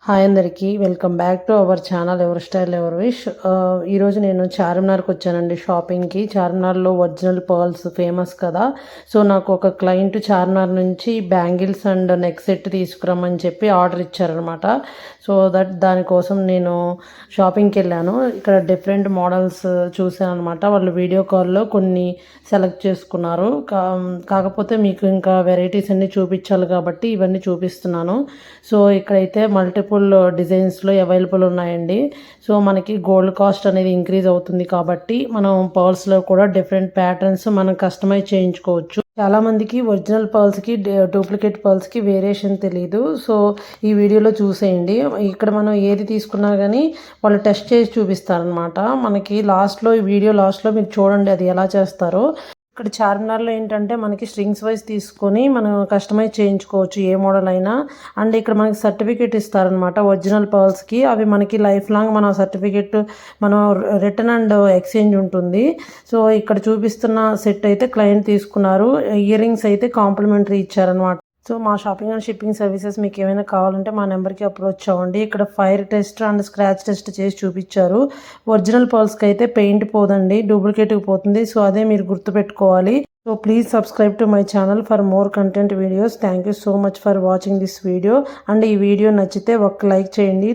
Hi అందరికీ welcome back to our channel ever style ever wish. ఈరోజు నేను చార్మినార్కి వచ్చానండి షాపింగ్కి. చార్మినార్లో ఒరిజినల్ పర్ల్స్ ఫేమస్ కదా. సో నాకు ఒక క్లయింట్ చార్మినార్ నుంచి బ్యాంగిల్స్ అండ్ నెక్ సెట్ తీసుకురమ్మని చెప్పి ఆర్డర్ ఇచ్చారనమాట. సో దానికోసం నేను షాపింగ్కి వెళ్ళాను. ఇక్కడ డిఫరెంట్ మోడల్స్ చూశాను అనమాట. వాళ్ళు వీడియో కాల్లో కొన్ని సెలెక్ట్ చేసుకున్నారు. కాకపోతే మీకు ఇంకా వెరైటీస్ అన్నీ చూపించాలి కాబట్టి ఇవన్నీ చూపిస్తున్నాను. సో ఇక్కడైతే మల్టిపుల్ డిజైన్స్లో అవైలబుల్ ఉన్నాయండి. సో మనకి గోల్డ్ కాస్ట్ అనేది ఇంక్రీజ్ అవుతుంది కాబట్టి మనం పర్ల్స్లో కూడా డిఫరెంట్ ప్యాటర్న్స్ మనం కస్టమైజ్ చేయించుకోవచ్చు. చాలామందికి ఒరిజినల్ పర్ల్స్కి డూప్లికేట్ పర్ల్స్కి వేరియేషన్ తెలియదు. సో ఈ వీడియోలో చూసేయండి. ఇక్కడ మనం ఏది తీసుకున్నా కానీ వాళ్ళు టెస్ట్ చేసి చూపిస్తారనమాట. మనకి లాస్ట్లో ఈ వీడియో లాస్ట్లో మీరు చూడండి అది ఎలా చేస్తారో. ఇక్కడ చార్మినార్లో ఏంటంటే మనకి స్ట్రింగ్స్ వైజ్ తీసుకొని మనం కస్టమైజ్ చేయించుకోవచ్చు ఏ మోడల్ అయినా. అండ్ ఇక్కడ మనకి సర్టిఫికేట్ ఇస్తారనమాట ఒరిజినల్ పర్ల్స్కి. అవి మనకి లైఫ్ లాంగ్ మన సర్టిఫికేట్ మనం రిటర్న్ అండ్ ఎక్స్చేంజ్ ఉంటుంది. సో ఇక్కడ చూపిస్తున్న సెట్ అయితే క్లయింట్ తీసుకున్నారు. ఇయర్ రింగ్స్ అయితే కాంప్లిమెంటరీ ఇచ్చారనమాట. సో మా షాపింగ్ అండ్ షిప్పింగ్ సర్వీసెస్ మీకు ఏమైనా కావాలంటే మా నెంబర్కి అప్రోచ్ అవ్వండి. ఇక్కడ fire test and scratch test చేసి చూపించారు. ఒరిజినల్ పర్ల్స్కి అయితే పెయింట్ పోదండి, డూప్లికేట్కి పోతుంది. సో అదే మీరు గుర్తుపెట్టుకోవాలి. So please subscribe to my channel for more content videos. Thank you so much for watching this video. And ఈ వీడియో నచ్చితే ఒక లైక్ చేయండి.